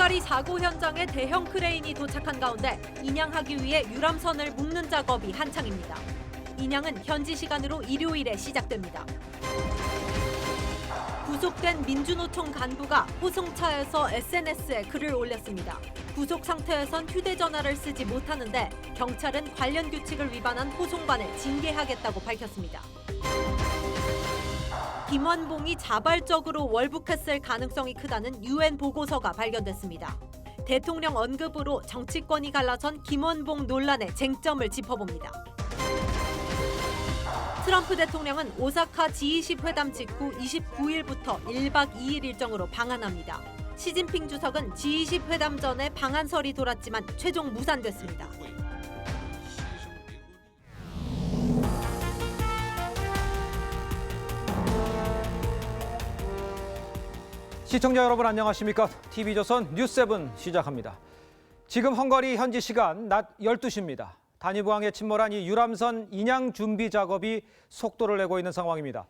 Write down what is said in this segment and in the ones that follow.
헝가리 사고 현장에 대형 크레인이 도착한 가운데 인양하기 위해 유람선을 묶는 작업이 한창입니다. 인양은 현지 시간으로 일요일에 시작됩니다. 구속된 민주노총 간부가 호송차에서 SNS에 글을 올렸습니다. 구속 상태에선 휴대전화를 쓰지 못하는데 경찰은 관련 규칙을 위반한 호송반을 징계하겠다고 밝혔습니다. 김원봉이 자발적으로 월북했을 가능성이 크다는 UN 보고서가 발견됐습니다. 대통령 언급으로 정치권이 갈라선 김원봉 논란의 쟁점을 짚어봅니다. 트럼프 대통령은 오사카 G20 회담 직후 29일부터 1박 2일 일정으로 방한합니다. 시진핑 주석은 G20 회담 전에 방한설이 돌았지만 최종 무산됐습니다. 시청자 여러분 안녕하십니까? TV조선 뉴스7 시작합니다. 지금 헝가리 현지 시간 낮 12시입니다. 단위부항에 침몰한 이 유람선 인양 준비 작업이 속도를 내고 있는 상황입니다.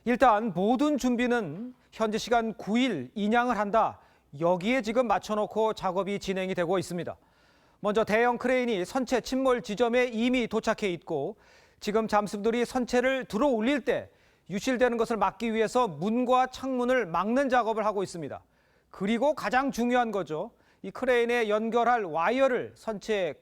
일단 모든 준비는 현지 시간 9일 인양을 한다. 여기에 지금 맞춰놓고 작업이 진행이 되고 있습니다. 먼저 대형 크레인이 선체 침몰 지점에 이미 도착해 있고 지금 잠수부들이 선체를 들어 올릴 때 유실되는 것을 막기 위해서 문과 창문을 막는 작업을 하고 있습니다. 그리고 가장 중요한 거죠. 이 크레인에 연결할 와이어를 선체에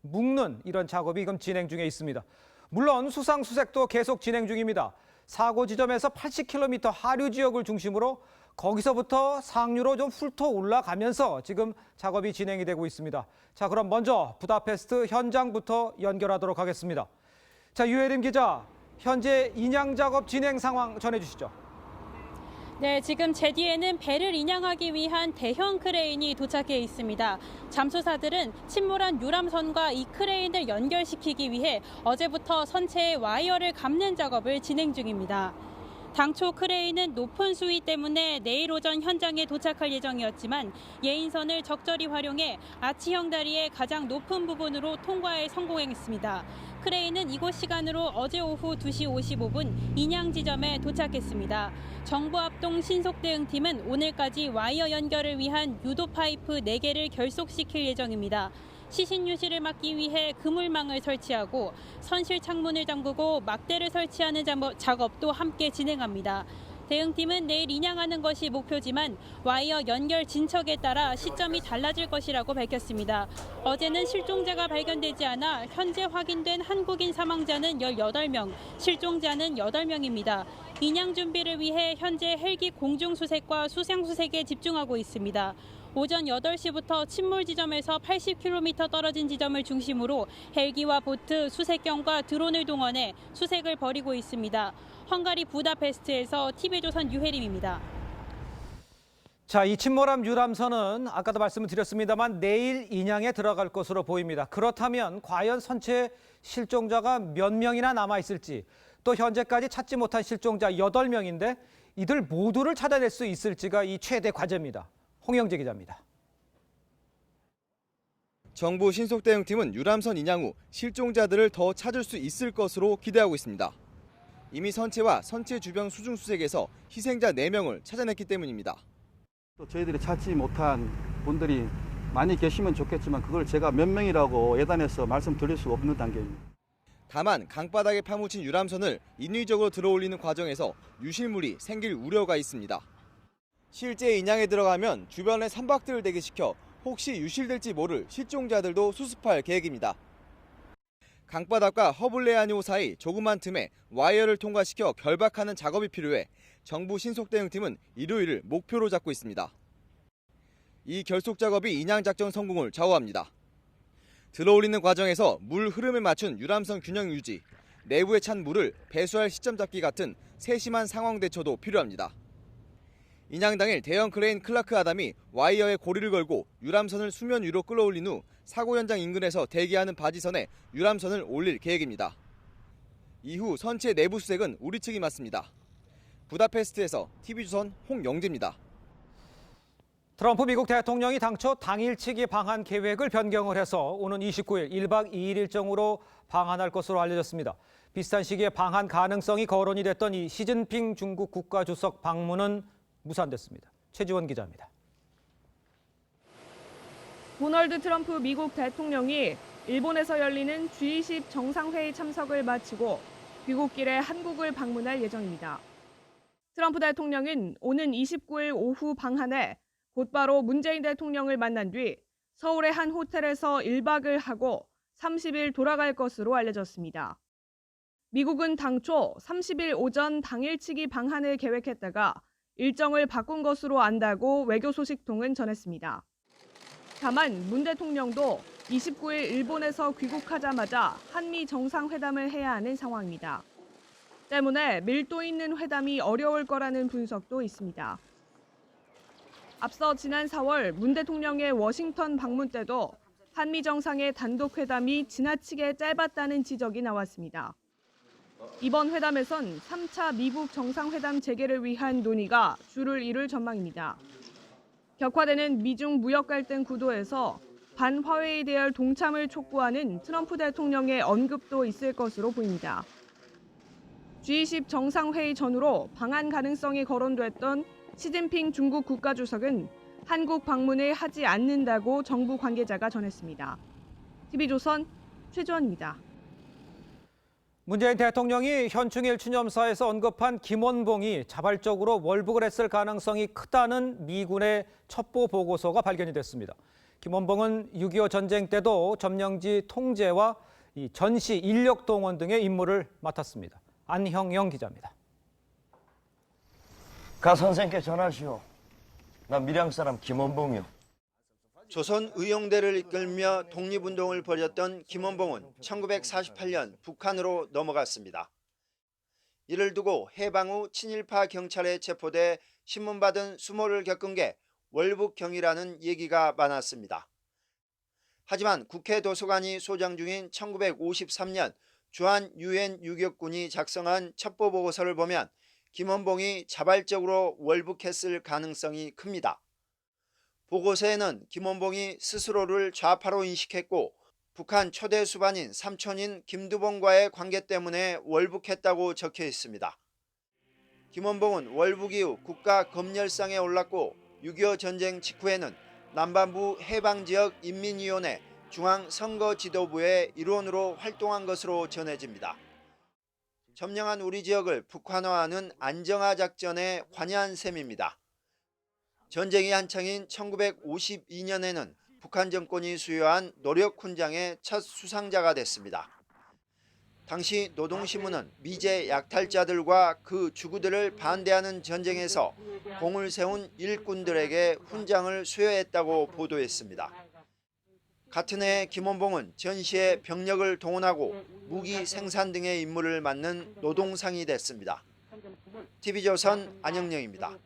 묶는 이런 작업이 지금 진행 중에 있습니다. 물론 수상 수색도 계속 진행 중입니다. 사고 지점에서 80km 하류 지역을 중심으로 거기서부터 상류로 좀 훑어 올라가면서 지금 작업이 진행이 되고 있습니다. 자, 그럼 먼저 부다페스트 현장부터 연결하도록 하겠습니다. 자, 유혜림 기자, 현재 인양 작업 진행 상황 전해주시죠. 네, 지금 제 뒤에는 배를 인양하기 위한 대형 크레인이 도착해 있습니다. 잠수사들은 침몰한 유람선과 이 크레인을 연결시키기 위해 어제부터 선체에 와이어를 감는 작업을 진행 중입니다. 당초 크레인은 높은 수위 때문에 내일 오전 현장에 도착할 예정이었지만 예인선을 적절히 활용해 아치형 다리의 가장 높은 부분으로 통과에 성공했습니다. 크레인은 이곳 시간으로 어제 오후 2시 55분 인양 지점에 도착했습니다. 정부합동 신속대응팀은 오늘까지 와이어 연결을 위한 유도 파이프 4개를 결속시킬 예정입니다. 시신 유실을 막기 위해 그물망을 설치하고 선실 창문을 잠그고 막대를 설치하는 작업도 함께 진행합니다. 대응팀은 내일 인양하는 것이 목표지만 와이어 연결 진척에 따라 시점이 달라질 것이라고 밝혔습니다. 어제는 실종자가 발견되지 않아 현재 확인된 한국인 사망자는 18명, 실종자는 8명입니다. 인양 준비를 위해 현재 헬기 공중수색과 수상수색에 집중하고 있습니다. 오전 8시부터 침몰 지점에서 80km 떨어진 지점을 중심으로 헬기와 보트, 수색경과 드론을 동원해 수색을 벌이고 있습니다. 헝가리 부다페스트에서 TV조선 유혜림입니다. 자, 이 침몰한 유람선은 아까도 말씀을 드렸습니다만 내일 인양에 들어갈 것으로 보입니다. 그렇다면 과연 선체에 실종자가 몇 명이나 남아있을지, 또 현재까지 찾지 못한 실종자 8명인데 이들 모두를 찾아낼 수 있을지가 이 최대 과제입니다. 홍영재 기자입니다. 정부 신속대응팀은 유람선 인양 후 실종자들을 더 찾을 수 있을 것으로 기대하고 있습니다. 이미 선체와 선체 주변 수중 수색에서 희생자 4명을 찾아냈기 때문입니다. 또 저희들이 찾지 못한 분들이 많이 계시면 좋겠지만 그걸 제가 몇 명이라고 예단해서 말씀드릴 수 없는 단계입니다. 다만 강바닥에 파묻힌 유람선을 인위적으로 들어올리는 과정에서 유실물이 생길 우려가 있습니다. 실제 인양에 들어가면 주변에 선박들을 대기시켜 혹시 유실될지 모를 실종자들도 수습할 계획입니다. 강바닥과 허블레아니호 사이 조그만 틈에 와이어를 통과시켜 결박하는 작업이 필요해 정부 신속대응팀은 일요일을 목표로 잡고 있습니다. 이 결속 작업이 인양 작전 성공을 좌우합니다. 들어올리는 과정에서 물 흐름에 맞춘 유람선 균형 유지, 내부에 찬 물을 배수할 시점 잡기 같은 세심한 상황 대처도 필요합니다. 인양 당일 대형 크레인 클라크 아담이 와이어에 고리를 걸고 유람선을 수면 위로 끌어올린 후 사고 현장 인근에서 대기하는 바지선에 유람선을 올릴 계획입니다. 이후 선체 내부 수색은 우리 측이 맡습니다. 부다페스트에서 TV조선 홍영재입니다. 트럼프 미국 대통령이 당초 당일치기 방한 계획을 변경을 해서 오는 29일 1박 2일 일정으로 방한할 것으로 알려졌습니다. 비슷한 시기에 방한 가능성이 거론이 됐던 이 시진핑 중국 국가주석 방문은 무산됐습니다. 최지원 기자입니다. 도널드 트럼프 미국 대통령이 일본에서 열리는 G20 정상회의 참석을 마치고 귀국길에 한국을 방문할 예정입니다. 트럼프 대통령은 오는 29일 오후 방한해 곧바로 문재인 대통령을 만난 뒤 서울의 한 호텔에서 1박을 하고 30일 돌아갈 것으로 알려졌습니다. 미국은 당초 30일 오전 당일치기 방한을 계획했다가 일정을 바꾼 것으로 안다고 외교소식통은 전했습니다. 다만 문 대통령도 29일 일본에서 귀국하자마자 한미 정상회담을 해야 하는 상황입니다. 때문에 밀도 있는 회담이 어려울 거라는 분석도 있습니다. 앞서 지난 4월 문 대통령의 워싱턴 방문 때도 한미 정상의 단독 회담이 지나치게 짧았다는 지적이 나왔습니다. 이번 회담에선 3차 미국 정상회담 재개를 위한 논의가 줄을 이룰 전망입니다. 격화되는 미중 무역 갈등 구도에서 반화웨이 대열 동참을 촉구하는 트럼프 대통령의 언급도 있을 것으로 보입니다. G20 정상회의 전후로 방한 가능성이 거론됐던 시진핑 중국 국가주석은 한국 방문을 하지 않는다고 정부 관계자가 전했습니다. TV조선 최주원입니다. 문재인 대통령이 현충일 추념사에서 언급한 김원봉이 자발적으로 월북을 했을 가능성이 크다는 미군의 첩보 보고서가 발견이 됐습니다. 김원봉은 6.25 전쟁 때도 점령지 통제와 전시 인력 동원 등의 임무를 맡았습니다. 안형영 기자입니다. 가 선생께 전하시오. 나 밀양 사람 김원봉이요. 조선 의용대를 이끌며 독립운동을 벌였던 김원봉은 1948년 북한으로 넘어갔습니다. 이를 두고 해방 후 친일파 경찰에 체포돼 신문받은 수모를 겪은 게 월북경이라는 얘기가 많았습니다. 하지만 국회 도서관이 소장 중인 1953년 주한 유엔 유격군이 작성한 첩보보고서를 보면 김원봉이 자발적으로 월북했을 가능성이 큽니다. 보고서에는 김원봉이 스스로를 좌파로 인식했고 북한 초대 수반인 삼촌인 김두봉과의 관계 때문에 월북했다고 적혀 있습니다. 김원봉은 월북 이후 국가 검열상에 올랐고 6.25 전쟁 직후에는 남반부 해방지역 인민위원회 중앙선거지도부의 일원으로 활동한 것으로 전해집니다. 점령한 우리 지역을 북한화하는 안정화 작전에 관여한 셈입니다. 전쟁이 한창인 1952년에는 북한 정권이 수여한 노력훈장의 첫 수상자가 됐습니다. 당시 노동신문은 미제 약탈자들과 그 주구들을 반대하는 전쟁에서 공을 세운 일꾼들에게 훈장을 수여했다고 보도했습니다. 같은 해 김원봉은 전시에 병력을 동원하고 무기 생산 등의 임무를 맡는 노동상이 됐습니다. TV조선 안영영입니다.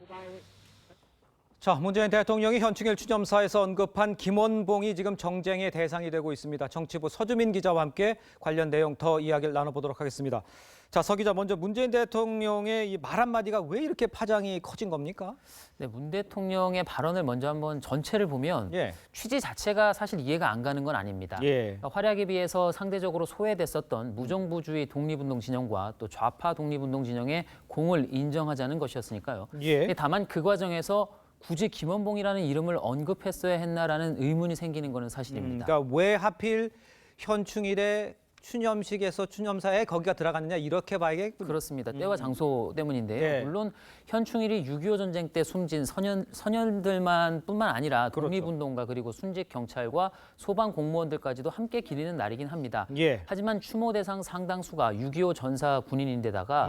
자, 문재인 대통령이 현충일 추념사에서 언급한 김원봉이 지금 정쟁의 대상이 되고 있습니다. 정치부 서주민 기자와 함께 관련 내용 더 이야기를 나눠보도록 하겠습니다. 자, 서 기자, 먼저 문재인 대통령의 이 말 한마디가 왜 이렇게 파장이 커진 겁니까? 네, 문 대통령의 발언을 먼저 한번 전체를 보면 취지 자체가 사실 이해가 안 가는 건 아닙니다. 그러니까 활약에 비해서 상대적으로 소외됐었던 무정부주의 독립운동 진영과 또 좌파 독립운동 진영의 공을 인정하자는 것이었으니까요. 다만 그 과정에서 굳이 김원봉이라는 이름을 언급했어야 했나라는 의문이 생기는 것은 사실입니다. 그러니까 왜 하필 현충일에 추념식에서 추념사에 거기가 들어갔느냐 이렇게 봐야겠군요. 그렇습니다. 때와 장소 때문인데요. 물론 현충일이 6.25 전쟁 때 숨진 선열들만 뿐만 아니라 독립운동가 그리고 순직 경찰과 소방 공무원들까지도 함께 기리는 날이긴 합니다. 하지만 추모 대상 상당수가 6.25 전사 군인인데다가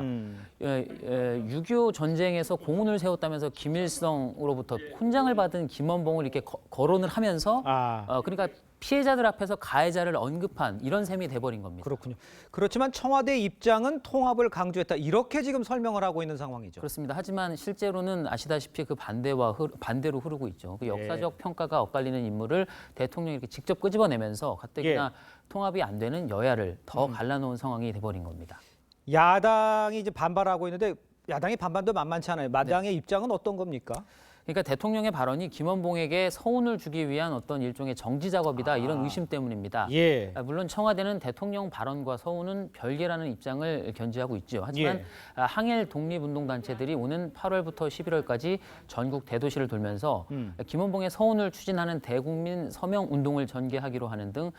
6.25 전쟁에서 공훈을 세웠다면서 김일성으로부터 훈장을 받은 김원봉을 이렇게 거론을 하면서 그러니까 피해자들 앞에서 가해자를 언급한 이런 셈이 돼버린 겁니다. 그렇군요. 그렇지만 청와대 입장은 통합을 강조했다. 이렇게 지금 설명을 하고 있는 상황이죠. 그렇습니다. 하지만 실제로는 아시다시피 그 반대로 흐르고 있죠. 그 역사적 평가가 엇갈리는 인물을 대통령이 이렇게 직접 끄집어내면서 가뜩이나 통합이 안 되는 여야를 더 갈라놓은 상황이 돼버린 겁니다. 야당이 이제 반발하고 있는데 야당의 반반도 만만치 않아요. 마당의 입장은 어떤 겁니까? 그러니까 대통령의 발언이 김원봉에게 서운을 주기 위한 어떤 일종의 정지 작업이다 이런 의심 때문입니다. 예. 물론 청와대는 대통령 발언과 서운은 별개라는 입장을 견지하고 있죠. 하지만 항일 독립운동단체들이 오는 8월부터 11월까지 전국 대도시를 돌면서 김원봉의 서운을 추진하는 대국민 서명 운동을 전개하기로 하는 등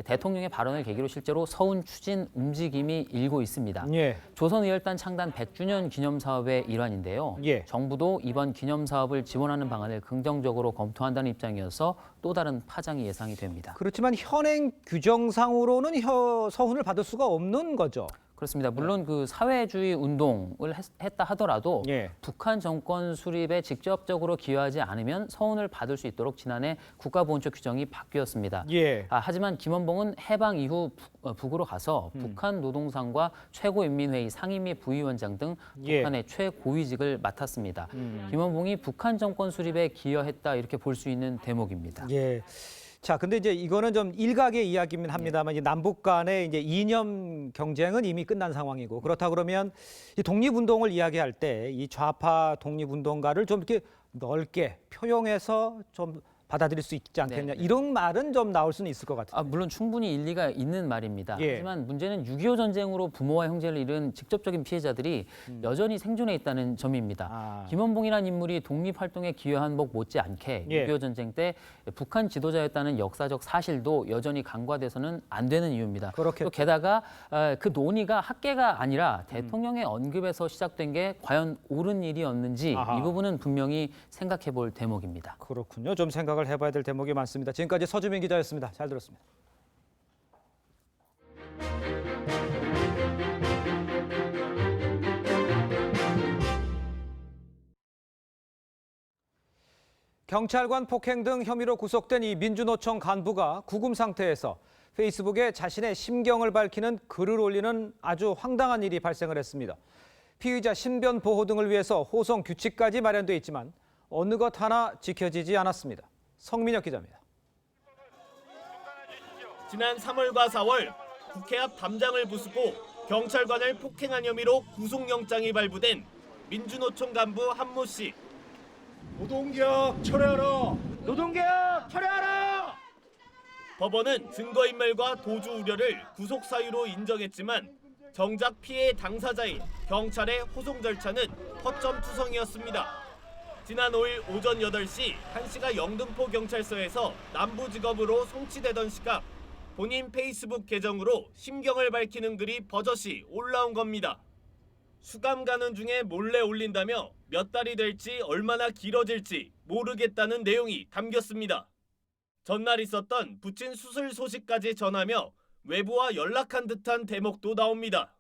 대통령의 발언을 계기로 실제로 서운 추진 움직임이 일고 있습니다. 예. 조선의열단 창단 100주년 기념 사업의 일환인데요. 예. 정부도 이번 기념 사업을 지원하는 방안을 긍정적으로 검토한다는 입장이어서 또 다른 파장이 예상이 됩니다. 그렇지만 현행 규정상으로는 서훈을 받을 수가 없는 거죠. 그렇습니다. 물론 그 사회주의 운동을 했다 하더라도 예. 북한 정권 수립에 직접적으로 기여하지 않으면 서훈을 받을 수 있도록 지난해 국가보훈처 규정이 바뀌었습니다. 예. 하지만 김원봉은 해방 이후 북으로 가서 북한 노동상과 최고인민회의 상임위 부위원장 등 예. 북한의 최고위직을 맡았습니다. 김원봉이 북한 정권 수립에 기여했다 이렇게 볼 수 있는 대목입니다. 예. 자, 근데 이제 이거는 좀 일각의 이야기긴 합니다만 이제 남북 간의 이제 이념 경쟁은 이미 끝난 상황이고 그렇다 그러면 이 독립운동을 이야기할 때 이 좌파 독립운동가를 좀 이렇게 넓게 표용해서 좀 받아들일 수 있지 않겠냐 이런 말은 좀 나올 수는 있을 것 같아요. 물론 충분히 일리가 있는 말입니다. 예. 하지만 문제는 6.25 전쟁으로 부모와 형제를 잃은 직접적인 피해자들이 여전히 생존해 있다는 점입니다. 김원봉이라는 인물이 독립활동에 기여한 목 못지않게 예. 6.25 전쟁 때 북한 지도자였다는 역사적 사실도 여전히 간과돼서는 안 되는 이유입니다. 그렇겠죠. 또 게다가 그 논의가 학계가 아니라 대통령의 언급에서 시작된 게 과연 옳은 일이었는지 이 부분은 분명히 생각해 볼 대목입니다. 그렇군요. 좀 생각을 해봐야 될 대목이 많습니다. 지금까지 서주민 기자였습니다. 잘 들었습니다. 경찰관 폭행 등 혐의로 구속된 이 민주노총 간부가 구금 상태에서 페이스북에 자신의 심경을 밝히는 글을 올리는 아주 황당한 일이 발생을 했습니다. 피의자 신변 보호 등을 위해서 호송 규칙까지 마련돼 있지만 어느 것 하나 지켜지지 않았습니다. 성민혁 기자입니다. 지난 3월과 4월 국회 앞 담장을 부수고 경찰관을 폭행한 혐의로 구속영장이 발부된 민주노총 간부 한모 씨. 노동개혁 철회하라! 노동개혁 철회하라! 법원은 증거인멸과 도주 우려를 구속 사유로 인정했지만 정작 피해 당사자인 경찰의 호송 절차는 허점투성이었습니다. 지난 5일 오전 8시 한 씨가 영등포 경찰서에서 남부지검으로 송치되던 시각 본인 페이스북 계정으로 심경을 밝히는 글이 버젓이 올라온 겁니다. 수감 가는 중에 몰래 올린다며 몇 달이 될지 얼마나 길어질지 모르겠다는 내용이 담겼습니다. 전날 있었던 부친 수술 소식까지 전하며 외부와 연락한 듯한 대목도 나옵니다.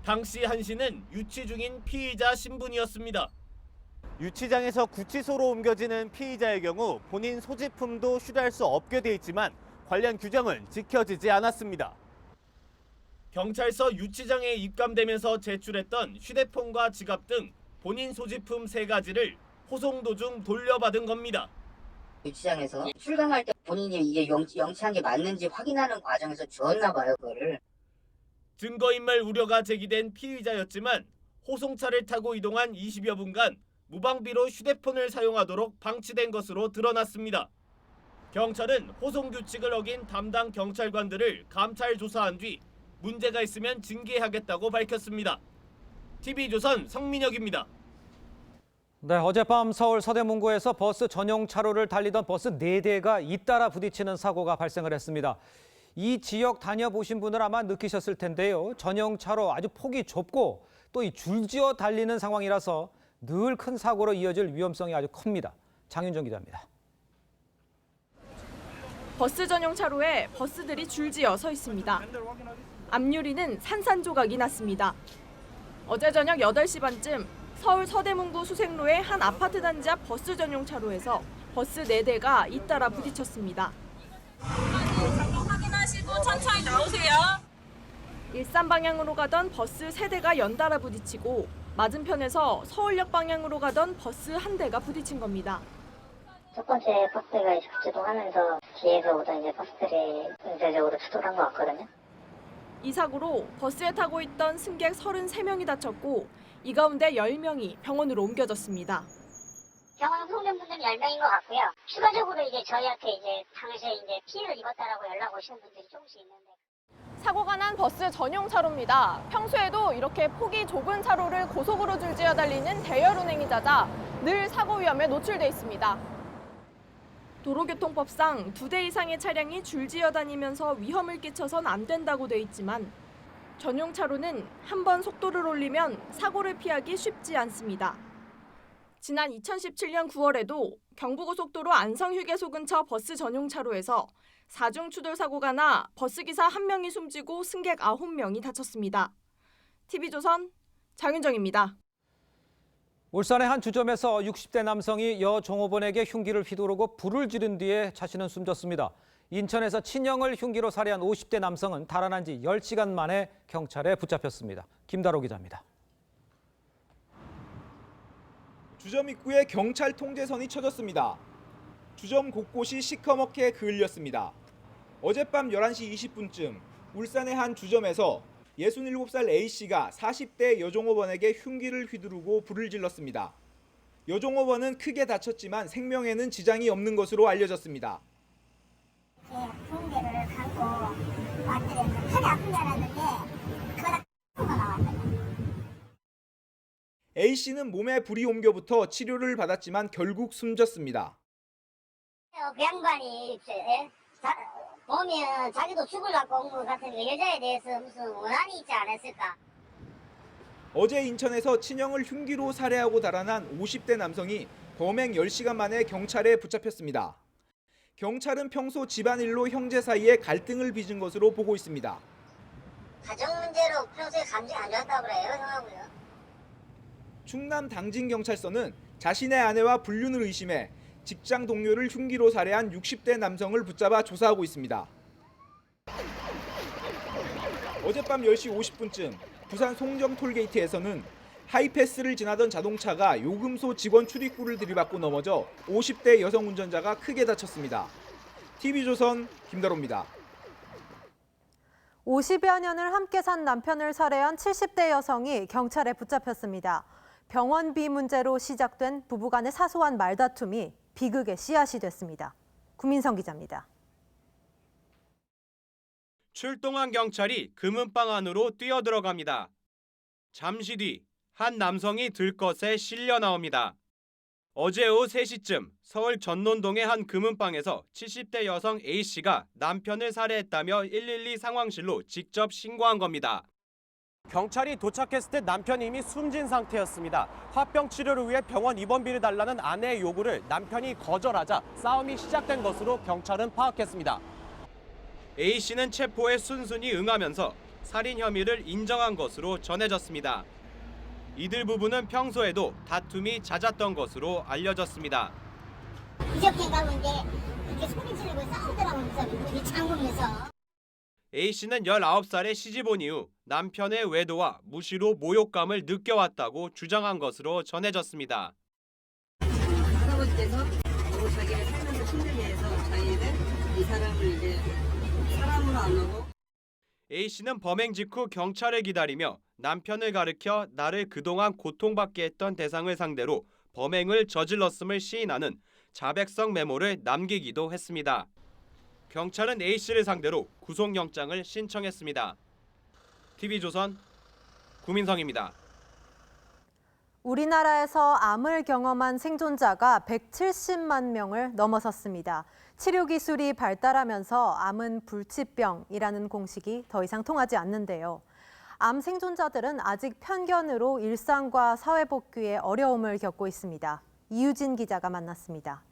당시 한 씨는 유치 중인 피의자 신분이었습니다. 유치장에서 구치소로 옮겨지는 피의자의 경우 본인 소지품도 휴대할 수 없게 돼 있지만 관련 규정은 지켜지지 않았습니다. 경찰서 유치장에 입감되면서 제출했던 휴대폰과 지갑 등 본인 소지품 3가지를 호송 도중 돌려받은 겁니다. 유치장에서 출강할 때 본인이 이게 영치한 게 맞는지 확인하는 과정에서 주었나 봐요, 그거를. 증거인멸 우려가 제기된 피의자였지만 호송차를 타고 이동한 20여 분간 무방비로 휴대폰을 사용하도록 방치된 것으로 드러났습니다. 경찰은 호송 규칙을 어긴 담당 경찰관들을 감찰 조사한 뒤 문제가 있으면 징계하겠다고 밝혔습니다. TV조선 성민혁입니다. 네, 어젯밤 서울 서대문구에서 버스 전용 차로를 달리던 버스 4대가 잇따라 부딪히는 사고가 발생을 했습니다. 이 지역 다녀보신 분들 아마 느끼셨을 텐데요. 전용 차로 아주 폭이 좁고 또 이 줄지어 달리는 상황이라서 늘 큰 사고로 이어질 위험성이 아주 큽니다. 장윤정 기자입니다. 버스 전용 차로에 버스들이 줄지어 서 있습니다. 앞유리는 산산조각이 났습니다. 어제 저녁 8시 반쯤 서울 서대문구 수색로의 한 아파트 단지 앞 버스 전용 차로에서 버스 4대가 잇따라 부딪혔습니다. 확인하시고 천천히 나오세요. 일산 방향으로 가던 버스 3대가 연달아 부딪히고 맞은편에서 서울역 방향으로 가던 버스 1대가 부딪힌 겁니다. 첫 번째 버스가 이제 급제동하면서 뒤에서 오던 이제 버스들이 은세적으로 추돌한 것 같거든요. 이 사고로 버스에 타고 있던 승객 33명이 다쳤고 이 가운데 10명이 병원으로 옮겨졌습니다. 병원 후견분들이 10명인 것 같고요. 추가적으로 이제 저희한테 이제 당시에 이제 피해를 입었다라고 연락 오시는 분들이 조금씩 있는데. 사고가 난 버스 전용 차로입니다. 평소에도 이렇게 폭이 좁은 차로를 고속으로 줄지어 달리는 대열 운행이 잦아 늘 사고 위험에 노출돼 있습니다. 도로교통법상 2대 이상의 차량이 줄지어 다니면서 위험을 끼쳐선 안 된다고 돼 있지만 전용 차로는 한 번 속도를 올리면 사고를 피하기 쉽지 않습니다. 지난 2017년 9월에도 경부고속도로 안성휴게소 근처 버스 전용 차로에서 4중 추돌 사고가 나 버스기사 1명이 숨지고 승객 9명이 다쳤습니다. TV조선 장윤정입니다. 울산의 한 주점에서 60대 남성이 여 종업원에게 흉기를 휘두르고 불을 지른 뒤에 자신은 숨졌습니다. 인천에서 친형을 흉기로 살해한 50대 남성은 달아난 지 10시간 만에 경찰에 붙잡혔습니다. 김다로 기자입니다. 주점 입구에 경찰 통제선이 쳐졌습니다. 주점 곳곳이 시커멓게 그을렸습니다. 어젯밤 11시 20분쯤 울산의 한 주점에서 67살 A씨가 40대 여종업원에게 흉기를 휘두르고 불을 질렀습니다. 여종업원은 크게 다쳤지만 생명에는 지장이 없는 것으로 알려졌습니다. 붕대를 감고 왔더니 팔이 아픈 줄 알았는데 그러다 X가 나왔어요. A씨는 몸에 불이 옮겨붙어 치료를 받았지만 결국 숨졌습니다. 그 양반이 보면 자기도 죽으려고 온 것 같으니까 여자에 대해서 무슨 원한이 있지 않았을까? 어제 인천에서 친형을 흉기로 살해하고 달아난 50대 남성이 범행 10시간 만에 경찰에 붙잡혔습니다. 경찰은 평소 집안일로 형제 사이에 갈등을 빚은 것으로 보고 있습니다. 가정 문제로 평소에 감정이 안 좋았다고 그래요, 형하고요. 충남 당진경찰서는 자신의 아내와 불륜을 의심해 직장 동료를 흉기로 살해한 60대 남성을 붙잡아 조사하고 있습니다. 어젯밤 10시 50분쯤 부산 송정 톨게이트에서는 하이패스를 지나던 자동차가 요금소 직원 출입구를 들이받고 넘어져 50대 여성 운전자가 크게 다쳤습니다. TV조선 김다로입니다. 50여 년을 함께 산 남편을 살해한 70대 여성이 경찰에 붙잡혔습니다. 병원비 문제로 시작된 부부간의 사소한 말다툼이 비극의 씨앗이 됐습니다. 구민성 기자입니다. 출동한 경찰이 금은방 안으로 뛰어들어갑니다. 잠시 뒤 한 남성이 들것에 실려 나옵니다. 어제 오후 3시쯤 서울 전논동의 한 금은방에서 70대 여성 A씨가 남편을 살해했다며 112 상황실로 직접 신고한 겁니다. 경찰이 도착했을 때 남편이 이미 숨진 상태였습니다. 화병 치료를 위해 병원 입원비를 달라는 아내의 요구를 남편이 거절하자 싸움이 시작된 것으로 경찰은 파악했습니다. A씨는 체포에 순순히 응하면서 살인 혐의를 인정한 것으로 전해졌습니다. 이들 부부는 평소에도 다툼이 잦았던 것으로 알려졌습니다. 그저께 가면 이제 이렇게 소리 지르고 싸우더라고요. 우리 창문에서. A씨는 19살에 시집온 이후 남편의 외도와 무시로 모욕감을 느껴왔다고 주장한 것으로 전해졌습니다. 할아버지께서 자기가 살면서 힘들게 해서 자기는 이 사람을 이제 사람으로 안 하고 A씨는 범행 직후 경찰을 기다리며 남편을 가리켜 나를 그동안 고통받게 했던 대상을 상대로 범행을 저질렀음을 시인하는 자백성 메모를 남기기도 했습니다. 경찰은 A씨를 상대로 구속영장을 신청했습니다. TV조선 구민성입니다. 우리나라에서 암을 경험한 생존자가 170만 명을 넘어섰습니다. 치료 기술이 발달하면서 암은 불치병이라는 공식이 더 이상 통하지 않는데요. 암 생존자들은 아직 편견으로 일상과 사회 복귀에 어려움을 겪고 있습니다. 이유진 기자가 만났습니다.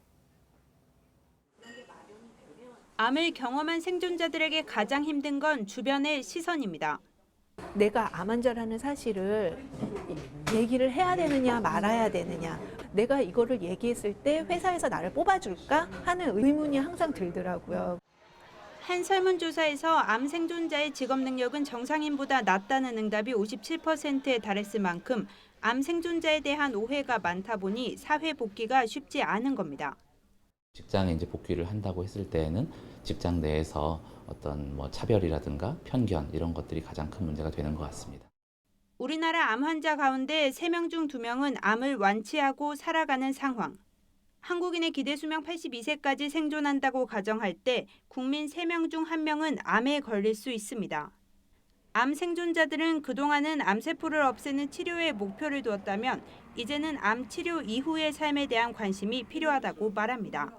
암을 경험한 생존자들에게 가장 힘든 건 주변의 시선입니다. 내가 암 환자라는 사실을 얘기를 해야 되느냐 말아야 되느냐, 내가 이거를 얘기했을 때 회사에서 나를 뽑아줄까 하는 의문이 항상 들더라고요. 한 설문조사에서 암 생존자의 직업 능력은 정상인보다 낮다는 응답이 57%에 달했을 만큼 암 생존자에 대한 오해가 많다 보니 사회 복귀가 쉽지 않은 겁니다. 직장에 이제 복귀를 한다고 했을 때에는 직장 내에서 어떤 차별이라든가 편견 이런 것들이 가장 큰 문제가 되는 것 같습니다. 우리나라 암 환자 가운데 3명 중 2명은 암을 완치하고 살아가는 상황. 한국인의 기대 수명 82세까지 생존한다고 가정할 때 국민 3명 중 1명은 암에 걸릴 수 있습니다. 암 생존자들은 그동안은 암세포를 없애는 치료에 목표를 두었다면 이제는 암 치료 이후의 삶에 대한 관심이 필요하다고 말합니다.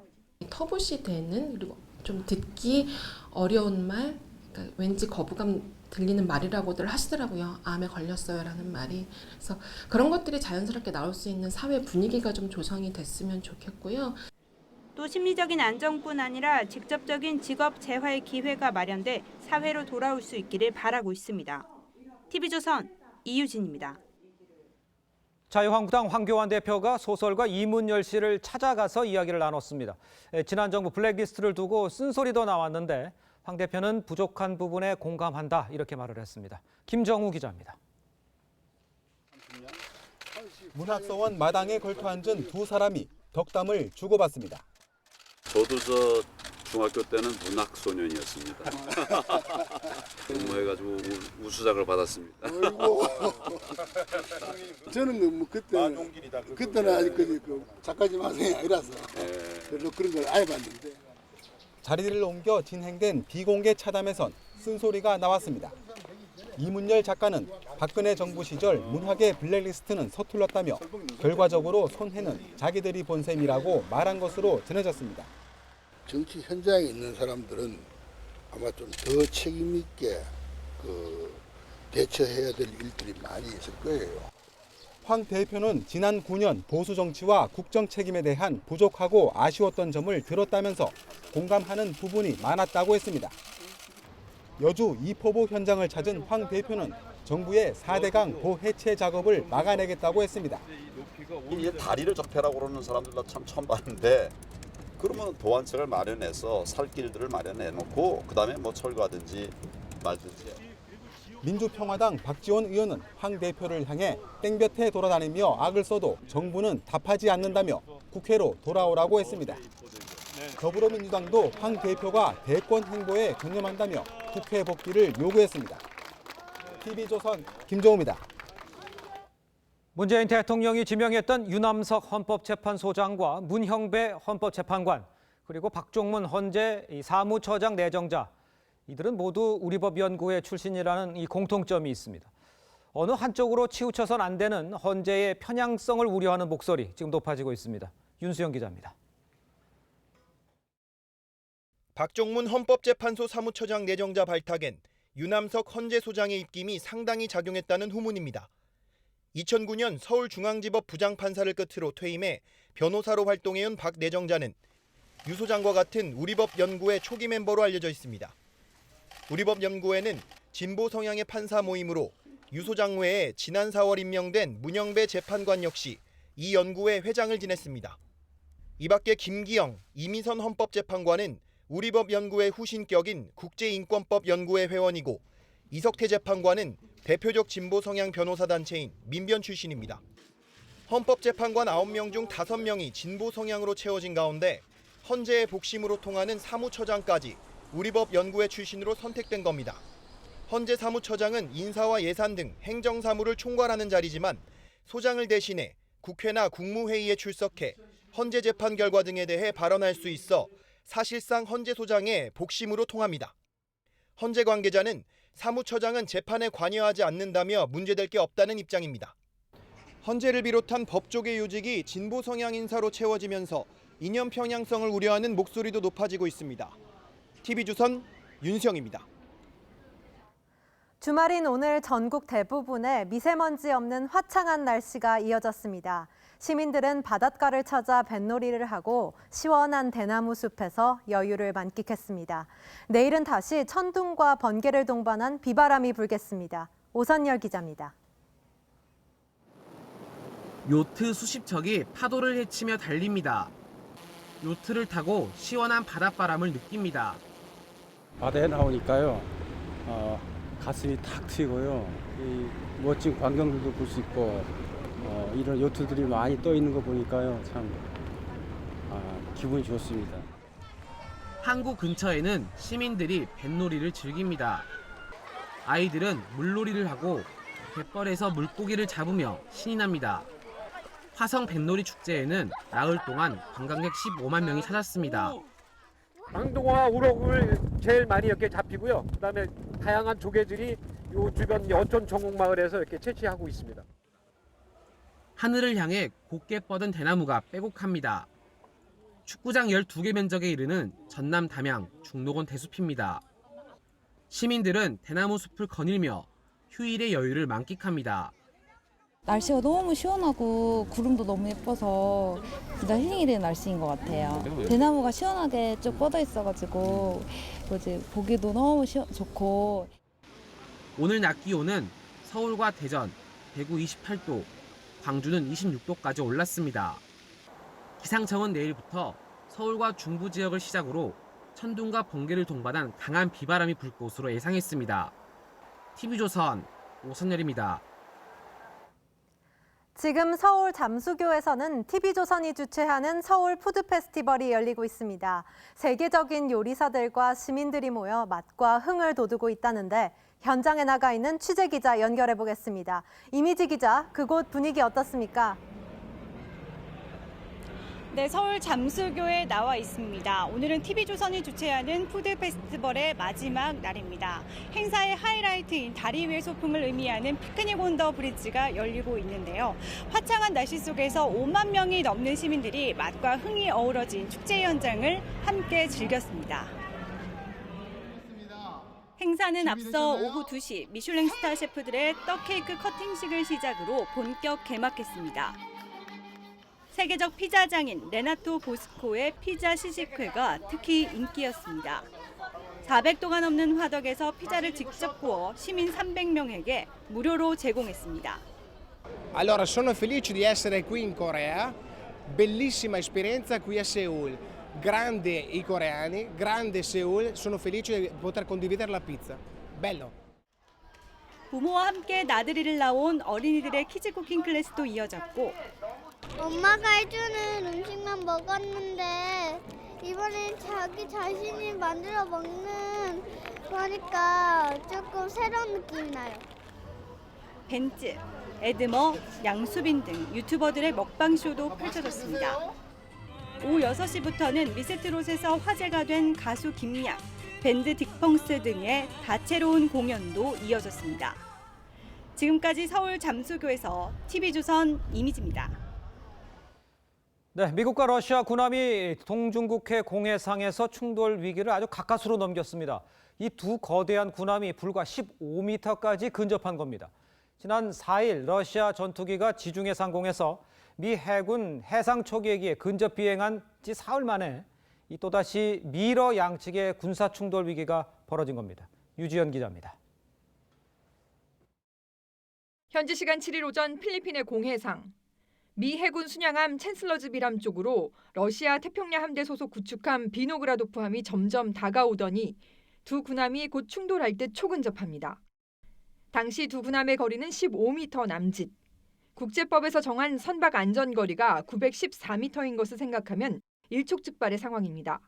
터부시되는 그리고 좀 듣기 어려운 말, 그러니까 왠지 거부감 들리는 말이라고들 하시더라고요. 암에 걸렸어요라는 말이. 그래서 그런 것들이 자연스럽게 나올 수 있는 사회 분위기가 좀 조성이 됐으면 좋겠고요. 또 심리적인 안정뿐 아니라 직접적인 직업 재활 기회가 마련돼 사회로 돌아올 수 있기를 바라고 있습니다. TV조선 이유진입니다. 자유한국당 황교안 대표가 소설가 이문열 씨를 찾아가서 이야기를 나눴습니다. 지난 정부 블랙리스트를 두고 쓴소리도 나왔는데 황 대표는 부족한 부분에 공감한다 이렇게 말을 했습니다. 김정우 기자입니다. 문학서원 마당에 걸터 앉은 두 사람이 덕담을 주고받습니다. 저도 저 중학교 때는 문학 소년이었습니다. 공모해가지고 우수작을 받았습니다. 저는 뭐 그때는 아직 그 작가님 학생이 아니라서 별로 그런 걸 안 해봤는데. 자리를 옮겨 진행된 비공개 차담에선 쓴소리가 나왔습니다. 이문열 작가는 박근혜 정부 시절 문학의 블랙리스트는 서툴렀다며 결과적으로 손해는 자기들이 본 셈이라고 말한 것으로 전해졌습니다. 정치 현장에 있는 사람들은 아마 좀 더 책임 있게 대처해야 될 일들이 많이 있을 거예요. 황 대표는 지난 9년 보수 정치와 국정 책임에 대한 부족하고 아쉬웠던 점을 들었다면서 공감하는 부분이 많았다고 했습니다. 여주 이포보 현장을 찾은 황 대표는 정부의 4대강 도해체 작업을 막아내겠다고 했습니다. 이제 다리를 접해라고 그러는 사람들도 참 처음 봤는데 그러면 도안책을 마련해서 살 길들을 마련해 놓고 그다음에 뭐 철거하든지 말든지. 민주평화당 박지원 의원은 황 대표를 향해 땡볕에 돌아다니며 악을 써도 정부는 답하지 않는다며 국회로 돌아오라고 했습니다. 더불어민주당도 황 대표가 대권 행보에 전념한다며 국회 복귀를 요구했습니다. TV조선 김정우입니다. 문재인 대통령이 지명했던 유남석 헌법재판소장과 문형배 헌법재판관 그리고 박종문 헌재 사무처장 내정자 이들은 모두 우리법연구회 출신이라는 이 공통점이 있습니다. 어느 한쪽으로 치우쳐선 안 되는 헌재의 편향성을 우려하는 목소리 지금 높아지고 있습니다. 윤수영 기자입니다. 박종문 헌법재판소 사무처장 내정자 발탁엔 유남석 헌재소장의 입김이 상당히 작용했다는 후문입니다. 2009년 서울중앙지법 부장판사를 끝으로 퇴임해 변호사로 활동해온 박 내정자는 유 소장과 같은 우리법연구회 초기 멤버로 알려져 있습니다. 우리법연구회는 진보 성향의 판사 모임으로 유 소장 외에 지난 4월 임명된 문형배 재판관 역시 이 연구회 회장을 지냈습니다. 이 밖에 김기영, 이미선 헌법재판관은 우리법연구회 후신격인 국제인권법연구회 회원이고 이석태 재판관은 대표적 진보 성향 변호사 단체인 민변 출신입니다. 헌법재판관 9명 중 5명이 진보 성향으로 채워진 가운데 헌재의 복심으로 통하는 사무처장까지 우리법연구회 출신으로 선택된 겁니다. 헌재 사무처장은 인사와 예산 등 행정사무를 총괄하는 자리지만 소장을 대신해 국회나 국무회의에 출석해 헌재 재판 결과 등에 대해 발언할 수 있어 사실상 헌재 소장의 복심으로 통합니다. 헌재 관계자는 사무처장은 재판에 관여하지 않는다며 문제될 게 없다는 입장입니다. 헌재를 비롯한 법조계 요직이 진보 성향 인사로 채워지면서 이념 편향성을 우려하는 목소리도 높아지고 있습니다. TV조선 윤수영입니다. 주말인 오늘 전국 대부분에 미세먼지 없는 화창한 날씨가 이어졌습니다. 시민들은 바닷가를 찾아 뱃놀이를 하고 시원한 대나무 숲에서 여유를 만끽했습니다. 내일은 다시 천둥과 번개를 동반한 비바람이 불겠습니다. 오선열 기자입니다. 요트 수십 척이 파도를 헤치며 달립니다. 요트를 타고 시원한 바닷바람을 느낍니다. 바다에 나오니까요, 가슴이 탁 트이고요. 이 멋진 광경들도 볼 수 있고 이런 요트들이 많이 떠 있는 거 보니까요, 참 기분이 좋습니다. 항구 근처에는 시민들이 뱃놀이를 즐깁니다. 아이들은 물놀이를 하고 갯벌에서 물고기를 잡으며 신이 납니다. 화성 뱃놀이 축제에는 나흘 동안 관광객 15만 명이 찾았습니다. 망둥어와 우럭을 제일 많이 이렇게 잡히고요. 그다음에 다양한 조개들이 이 주변 연천 전곡마을에서 이렇게 채취하고 있습니다. 하늘을 향해 곱게 뻗은 대나무가 빼곡합니다. 축구장 12개 면적에 이르는 전남 담양 중록원 대숲입니다. 시민들은 대나무 숲을 거닐며 휴일의 여유를 만끽합니다. 날씨가 너무 시원하고 구름도 너무 예뻐서 진짜 힐링이 되는 날씨인 것 같아요. 대나무가 시원하게 쭉 뻗어 있어가지고 이제 보기도 너무 좋고. 오늘 낮 기온은 서울과 대전, 대구 28도, 광주는 26도까지 올랐습니다. 기상청은 내일부터 서울과 중부 지역을 시작으로 천둥과 번개를 동반한 강한 비바람이 불 것으로 예상했습니다. TV조선 오선열입니다. 지금 서울 잠수교에서는 TV조선이 주최하는 서울 푸드 페스티벌이 열리고 있습니다. 세계적인 요리사들과 시민들이 모여 맛과 흥을 돋우고 있다는데 현장에 나가 있는 취재기자 연결해 보겠습니다. 이미지 기자, 그곳 분위기 어떻습니까? 네, 서울 잠수교에 나와 있습니다. 오늘은 TV조선이 주최하는 푸드 페스티벌의 마지막 날입니다. 행사의 하이라이트인 다리 위의 소풍을 의미하는 피크닉 온 더 브릿지가 열리고 있는데요. 화창한 날씨 속에서 5만 명이 넘는 시민들이 맛과 흥이 어우러진 축제 현장을 함께 즐겼습니다. 행사는 앞서 오후 2시 미슐랭 스타 셰프들의 떡케이크 커팅식을 시작으로 본격 개막했습니다. 세계적 피자 장인 레나토 보스코의 피자 시식회가 특히 인기였습니다. 400도가 넘는 화덕에서 피자를 직접 구워 시민 300명에게 무료로 제공했습니다. Allora, sono felice di essere qui in Corea. Bellissima esperienza qui a Seul. Grande i coreani, grande Seul. Sono felice di poter condividere la pizza. Bello. 부모와 함께 나들이를 나온 어린이들의 키즈 쿠킹 클래스도 이어졌고 엄마가 해주는 음식만 먹었는데 이번엔 자기 자신이 만들어 먹는 거니까 조금 새로운 느낌이 나요. 벤츠, 에드머, 양수빈 등 유튜버들의 먹방쇼도 펼쳐졌습니다. 오후 6시부터는 미스트롯에서 화제가 된 가수 김양, 밴드 딕펑스 등의 다채로운 공연도 이어졌습니다. 지금까지 서울 잠수교에서 TV조선 이미지입니다. 네, 미국과 러시아 군함이 동중국해 공해상에서 충돌 위기를 아주 가까스로 넘겼습니다. 이 두 거대한 군함이 불과 15m까지 근접한 겁니다. 지난 4일 러시아 전투기가 지중해 상공에서 미 해군 해상 초계기에 근접 비행한 지 사흘 만에 또다시 미러 양측의 군사 충돌 위기가 벌어진 겁니다. 유지연 기자입니다. 현지 시간 7일 오전 필리핀의 공해상. 미 해군 순양함 챈슬러즈 비람 쪽으로 러시아 태평양 함대 소속 구축함 비노그라도프함이 점점 다가오더니 두 군함이 곧 충돌할 듯 초근접합니다. 당시 두 군함의 거리는 15m 남짓. 국제법에서 정한 선박 안전거리가 914m인 것을 생각하면 일촉즉발의 상황입니다.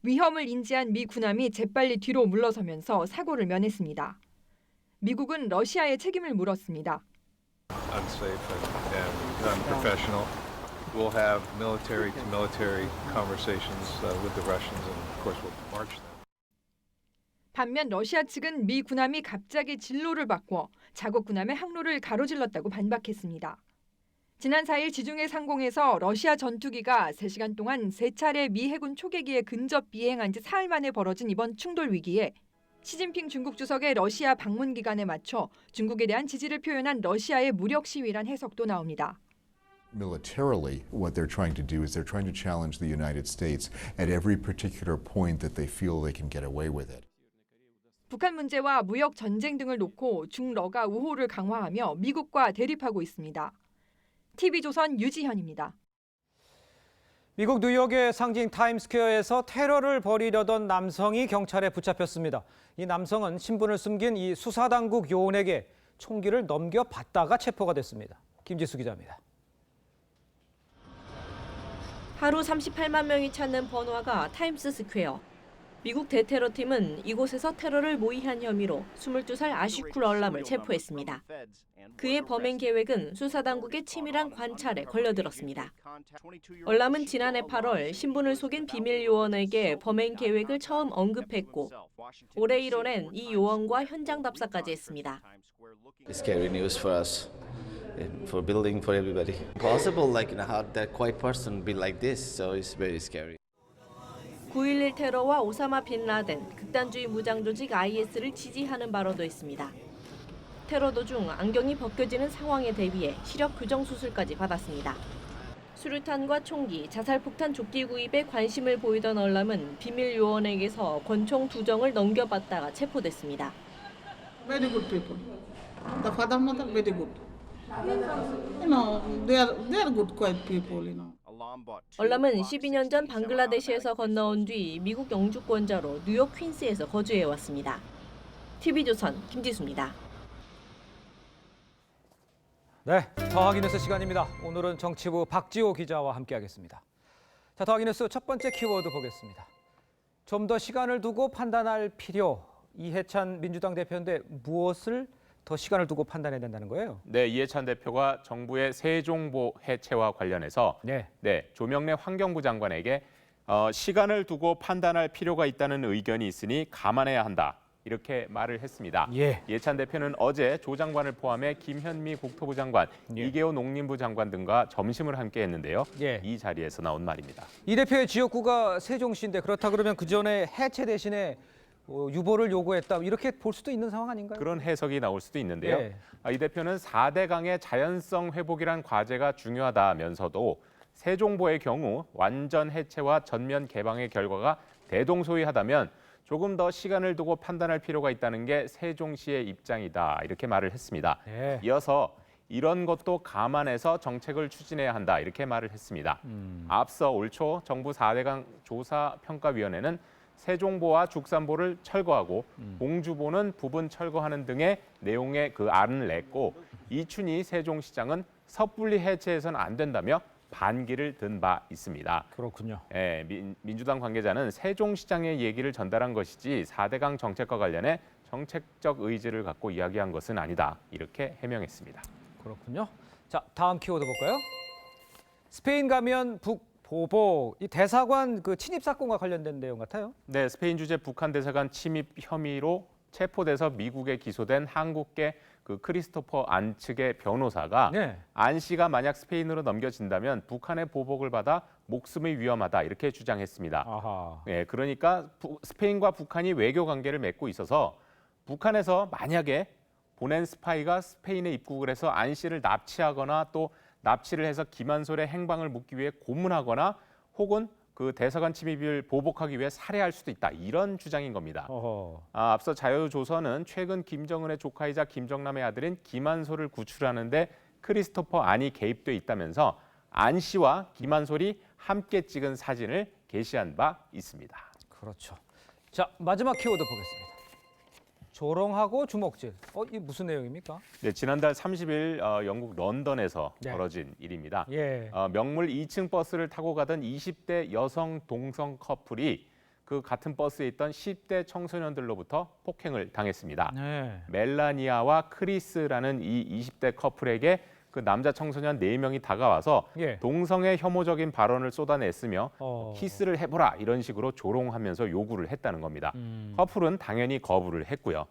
위험을 인지한 미 군함이 재빨리 뒤로 물러서면서 사고를 면했습니다. 미국은 러시아의 책임을 물었습니다. Unsafe and unprofessional. We'll have military-to-military conversations with the Russians, and of course we'll march them. 반면 러시아 측은 미 군함이 갑자기 진로를 바꿔 자국 군함의 항로를 가로질렀다고 반박했습니다. 지난 4일 지중해 상공에서 러시아 전투기가 3시간 동안 3차례 미 해군 초계기에 근접 비행한 지 사흘 만에 벌어진 이번 충돌 위기에 시진핑 중국 주석의 러시아 방문 기간에 맞춰 중국에 대한 지지를 표현한 러시아의 무력 시위란 해석도 나옵니다. Militarily, what they're trying to do is they're trying to challenge the United States at every particular point that they feel they can get away with it. 북한 문제와 무역 전쟁 등을 놓고 중러가 우호를 강화하며 미국과 대립하고 있습니다. TV조선 유지현입니다. 미국 뉴욕의 상징 타임스퀘어에서 테러를 벌이려던 남성이 경찰에 붙잡혔습니다. 이 남성은 신분을 숨긴 이 수사당국 요원에게 총기를 넘겨받다가 체포가 됐습니다. 김지수 기자입니다. 하루 38만 명이 찾는 번화가 타임스 스퀘어. 미국 대테러팀은 이곳에서 테러를 모의한 혐의로 22살 아쉬쿨 얼람을 체포했습니다. 그의 범행 계획은 수사당국의 치밀한 관찰에 걸려들었습니다. 얼람은 지난해 8월 신분을 속인 비밀 요원에게 범행 계획을 처음 언급했고 올해 1월엔 이 요원과 현장 답사까지 했습니다. Scary news for us, for building for everybody. Possible, like how that quiet person be like this, so it's very scary. 9.11 테러와 오사마 빈 라덴, 극단주의 무장 조직 IS를 지지하는 발언도 했습니다. 테러 도중 안경이 벗겨지는 상황에 대비해 시력 교정 수술까지 받았습니다. 수류탄과 총기, 자살폭탄 조끼 구입에 관심을 보이던 얼람은 비밀 요원에게서 권총 2정을 넘겨받다가 체포됐습니다. Very good people. The father, mother, very good. They are good, quiet people. 얼람은 12년 전 방글라데시에서 건너온 뒤 미국 영주권자로 뉴욕 퀸스에서 거주해 왔습니다. TV조선 김지수입니다. 네, 더하기 뉴스 시간입니다. 오늘은 정치부 박지호 기자와 함께하겠습니다. 자, 더하기 뉴스 첫 번째 키워드 보겠습니다. 좀 더 시간을 두고 판단할 필요. 이해찬 민주당 대표인데 무엇을 더 시간을 두고 판단해야 된다는 거예요? 네, 이해찬 대표가 정부의 세종보 해체와 관련해서 조명래 환경부 장관에게 시간을 두고 판단할 필요가 있다는 의견이 있으니 감안해야 한다. 이렇게 말을 했습니다. 이해찬 대표는 어제 조 장관을 포함해 김현미 국토부 장관, 이계호 농림부 장관 등과 점심을 함께 했는데요. 이 자리에서 나온 말입니다. 이 대표의 지역구가 세종시인데 그렇다 그러면 그 전에 해체 대신에 유보를 요구했다 이렇게 볼 수도 있는 상황 아닌가요? 그런 해석이 나올 수도 있는데요. 이 대표는 4대강의 자연성 회복이란 과제가 중요하다면서도 세종보의 경우 완전 해체와 전면 개방의 결과가 대동소이하다면 조금 더 시간을 두고 판단할 필요가 있다는 게 세종시의 입장이다 이렇게 말을 했습니다. 이어서 이런 것도 감안해서 정책을 추진해야 한다 이렇게 말을 했습니다. 앞서 올 초 정부 4대강 조사평가위원회는 세종보와 죽산보를 철거하고 공주보는 부분 철거하는 등의 내용의 그 안을 냈고 이춘희 세종시장은 섣불리 해체해서는 안 된다며 반기를 든 바 있습니다. 그렇군요. 민주당 관계자는 세종시장의 얘기를 전달한 것이지 4대강 정책과 관련해 정책적 의지를 갖고 이야기한 것은 아니다. 이렇게 해명했습니다. 그렇군요. 자, 다음 키워드 볼까요? 스페인 가면 북보복. 이 대사관 그 침입 사건과 관련된 내용 같아요. 네, 스페인 주재 북한 대사관 침입 혐의로 체포돼서 미국에 기소된 한국계 그 크리스토퍼 안 측의 변호사가 안 씨가 만약 스페인으로 넘겨진다면 북한의 보복을 받아 목숨이 위험하다 이렇게 주장했습니다. 그러니까 스페인과 북한이 외교 관계를 맺고 있어서 북한에서 만약에 보낸 스파이가 스페인에 입국을 해서 안 씨를 납치하거나 또 납치를 해서 김한솔의 행방을 묻기 위해 고문하거나 혹은 그 대사관 침입을 보복하기 위해 살해할 수도 있다. 이런 주장인 겁니다. 앞서 자유조선은 최근 김정은의 조카이자 김정남의 아들인 김한솔을 구출하는데 크리스토퍼 안이 개입돼 있다면서 안 씨와 김한솔이 함께 찍은 사진을 게시한 바 있습니다. 그렇죠. 자, 마지막 키워드 보겠습니다. 조롱하고 주먹질. 이게 무슨 내용입니까? 네, 지난달 30일 영국 런던에서 벌어진 일입니다. 명물 2층 버스를 타고 가던 20대 여성 동성 커플이 그 같은 버스에 있던 10대 청소년들로부터 폭행을 당했습니다. 멜라니아와 크리스라는 이 20대 커플에게 그 남자 청소년 4명이 다가와서 동성애 혐오적인 발언을 쏟아냈으며 키스를 해보라 이런 식으로 조롱하면서 요구를 했다는 겁니다. 커플은 당연히 거부를 했고요.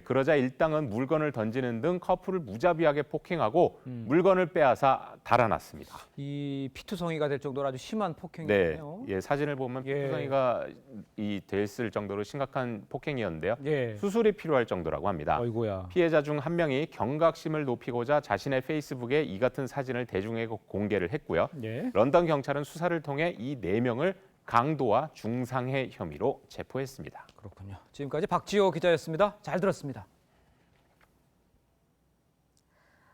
그러자 일당은 물건을 던지는 등 커플을 무자비하게 폭행하고 물건을 빼앗아 달아났습니다. 이 피투성이가 될 정도로 아주 심한 폭행이네요. 사진을 보면 피투성이가 됐을 정도로 심각한 폭행이었는데요. 수술이 필요할 정도라고 합니다. 피해자 중 한 명이 경각심을 높이고자 자신의 페이스북에 이 같은 사진을 대중에 공개를 했고요. 런던 경찰은 수사를 통해 이 4명을 강도와 중상해 혐의로 체포했습니다. 그렇군요. 지금까지 박지호 기자였습니다. 잘 들었습니다.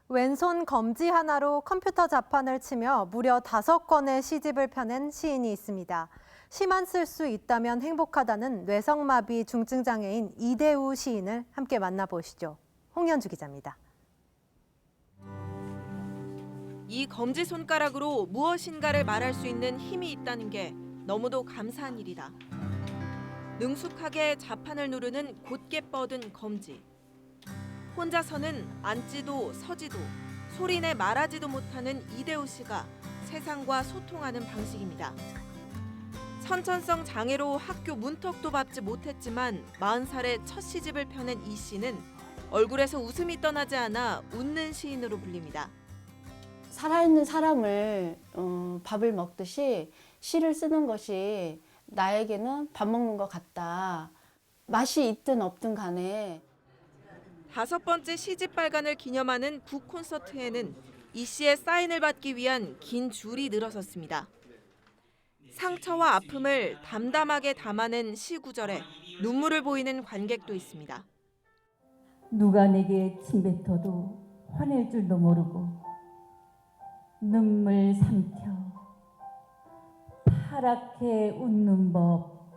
왼손 검지 하나로 컴퓨터 자판을 치며 무려 5권의 시집을 펴낸 시인이 있습니다. 시만 쓸 수 있다면 행복하다는 뇌성마비 중증장애인 이대우 시인을 함께 만나보시죠. 홍연주 기자입니다. 이 검지 손가락으로 무엇인가를 말할 수 있는 힘이 있다는 게 너무도 감사한 일이다. 능숙하게 자판을 누르는 곧게 뻗은 검지. 혼자서는 앉지도 서지도 소리내 말하지도 못하는 이대우 씨가 세상과 소통하는 방식입니다. 선천성 장애로 학교 문턱도 밟지 못했지만 40살에 첫 시집을 펴낸 이 씨는 얼굴에서 웃음이 떠나지 않아 웃는 시인으로 불립니다. 살아있는 사람을 밥을 먹듯이 시를 쓰는 것이 나에게는 밥 먹는 것 같다. 맛이 있든 없든 간에. 5번째 시집 발간을 기념하는 북 콘서트에는 이 씨의 사인을 받기 위한 긴 줄이 늘어섰습니다. 상처와 아픔을 담담하게 담아낸 시 구절에 눈물을 보이는 관객도 있습니다. 누가 내게 침뱉어도 화낼 줄도 모르고 눈물 삼켜 파랗게 웃는 법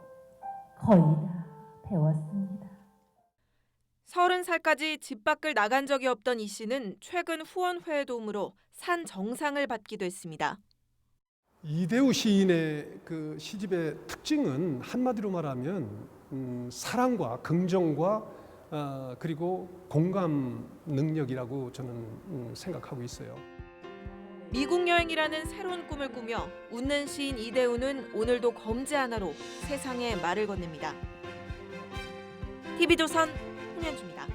거의 다 배웠습니다. 30살까지 집 밖을 나간 적이 없던 이 씨는 최근 후원회의 도움으로 산 정상을 받기도 했습니다. 이대우 시인의 그 시집의 특징은 한마디로 말하면 사랑과 긍정과 그리고 공감 능력이라고 저는 생각하고 있어요. 미국 여행이라는 새로운 꿈을 꾸며 웃는 시인 이대우는 오늘도 검지 하나로 세상에 말을 건넵니다. TV조선 홍현주입니다.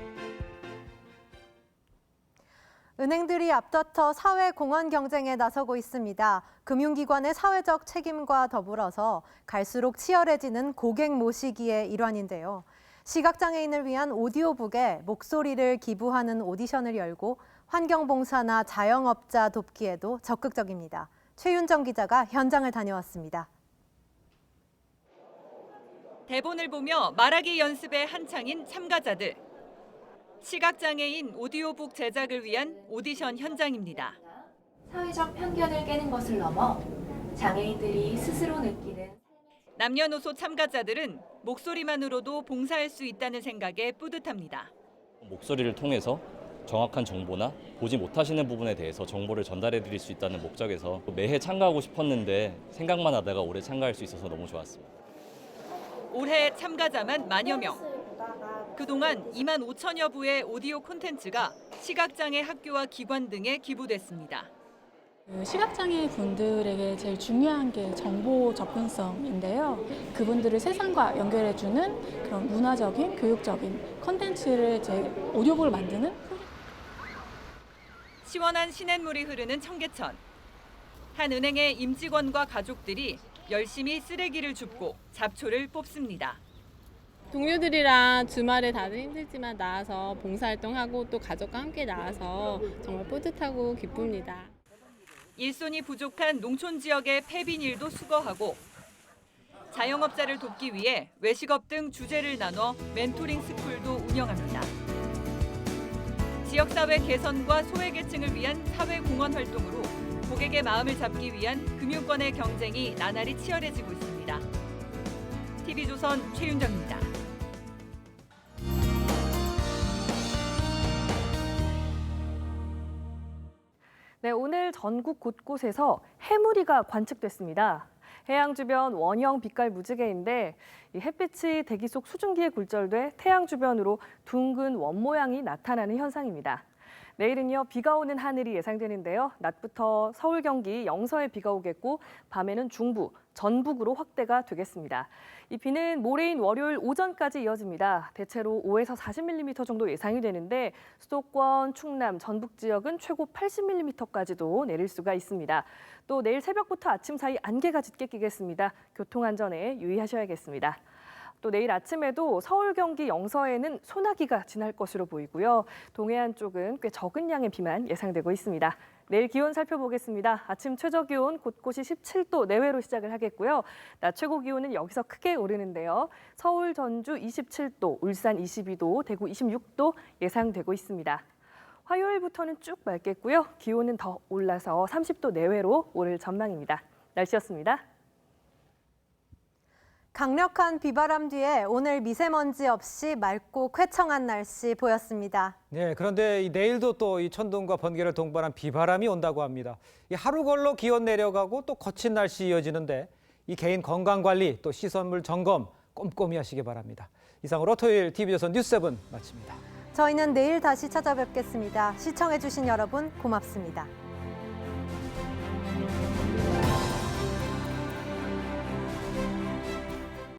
은행들이 앞다퉈 사회 공헌 경쟁에 나서고 있습니다. 금융기관의 사회적 책임과 더불어서 갈수록 치열해지는 고객 모시기의 일환인데요. 시각장애인을 위한 오디오북에 목소리를 기부하는 오디션을 열고 환경봉사나 자영업자 돕기에도 적극적입니다. 최윤정 기자가 현장을 다녀왔습니다. 대본을 보며 말하기 연습에 한창인 참가자들. 시각장애인 오디오북 제작을 위한 오디션 현장입니다. 사회적 편견을 깨는 것을 넘어 장애인들이 스스로 느끼는 남녀노소 참가자들은 목소리만으로도 봉사할 수 있다는 생각에 뿌듯합니다. 목소리를 통해서 정확한 정보나 보지 못하시는 부분에 대해서 정보를 전달해 드릴 수 있다는 목적에서 매해 참가하고 싶었는데 생각만 하다가 올해 참가할 수 있어서 너무 좋았습니다. 올해 참가자만 10,000여 명. 그동안 25,000여 부의 오디오 콘텐츠가 시각장애 학교와 기관 등에 기부됐습니다. 시각장애 분들에게 제일 중요한 게 정보 접근성인데요. 그분들을 세상과 연결해주는 그런 문화적인, 교육적인 콘텐츠를 오디오북을 만드는 시원한 시냇물이 흐르는 청계천. 한 은행의 임직원과 가족들이 열심히 쓰레기를 줍고 잡초를 뽑습니다. 동료들이랑 주말에 다들 힘들지만 나와서 봉사활동하고 또 가족과 함께 나와서 정말 뿌듯하고 기쁩니다. 일손이 부족한 농촌 지역의 폐빈일도 수거하고 자영업자를 돕기 위해 외식업 등 주제를 나눠 멘토링 스쿨도 운영합니다. 지역사회 개선과 소외계층을 위한 사회공헌 활동으로 고객의 마음을 잡기 위한 금융권의 경쟁이 나날이 치열해지고 있습니다. TV조선 최윤정입니다. 네, 오늘 전국 곳곳에서 해무리가 관측됐습니다. 해양 주변 원형 빛깔 무지개인데 이 햇빛이 대기 속 수증기에 굴절돼 태양 주변으로 둥근 원 모양이 나타나는 현상입니다. 내일은요, 비가 오는 하늘이 예상되는데요. 낮부터 서울, 경기, 영서에 비가 오겠고 밤에는 중부, 전북으로 확대가 되겠습니다. 이 비는 모레인 월요일 오전까지 이어집니다. 대체로 5에서 40mm 정도 예상이 되는데 수도권, 충남, 전북 지역은 최고 80mm까지도 내릴 수가 있습니다. 또 내일 새벽부터 아침 사이 안개가 짙게 끼겠습니다. 교통안전에 유의하셔야겠습니다. 또 내일 아침에도 서울, 경기, 영서에는 소나기가 지날 것으로 보이고요. 동해안 쪽은 꽤 적은 양의 비만 예상되고 있습니다. 내일 기온 살펴보겠습니다. 아침 최저 기온 곳곳이 17도 내외로 시작을 하겠고요. 낮 최고 기온은 여기서 크게 오르는데요. 서울, 전주 27도, 울산 22도, 대구 26도 예상되고 있습니다. 화요일부터는 쭉 맑겠고요. 기온은 더 올라서 30도 내외로 오를 전망입니다. 날씨였습니다. 강력한 비바람 뒤에 오늘 미세먼지 없이 맑고 쾌청한 날씨 보였습니다. 네, 그런데 내일도 또 이 천둥과 번개를 동반한 비바람이 온다고 합니다. 이 하루 걸러 기온 내려가고 또 거친 날씨 이어지는데 이 개인 건강 관리 또 시설물 점검 꼼꼼히 하시기 바랍니다. 이상으로 토요일 TV조선 뉴스7 마칩니다. 저희는 내일 다시 찾아뵙겠습니다. 시청해주신 여러분 고맙습니다.